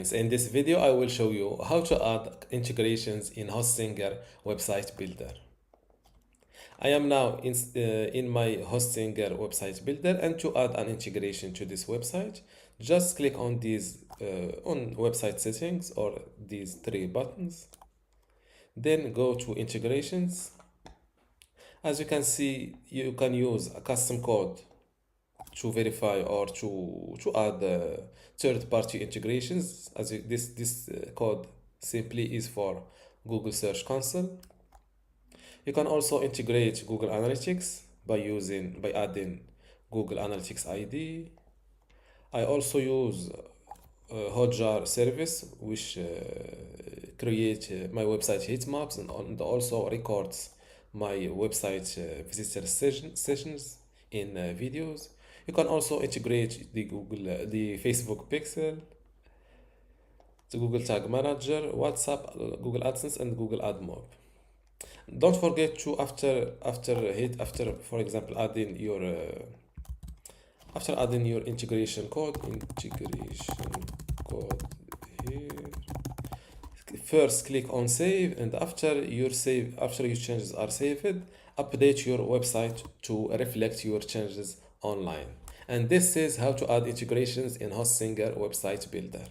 In this video, I will show you how to add integrations in Hostinger website builder. I am now in my Hostinger website builder, and to add an integration to this website, just click on these on website settings or these three buttons. Then go to integrations. As you can see, you can use a custom code to verify or to add third-party integrations. This code simply is for Google Search Console. You can also integrate Google Analytics by adding Google Analytics ID. I also use Hotjar service, which create my website heat maps and also records my website visitor sessions in videos. You can also integrate the Facebook Pixel, the Google Tag Manager, WhatsApp, Google AdSense, and Google AdMob. Don't forget to after for example adding your integration code here. First click on save, and after your changes are saved, update your website to reflect your changes online. And this is how to add integrations in Hostinger website builder.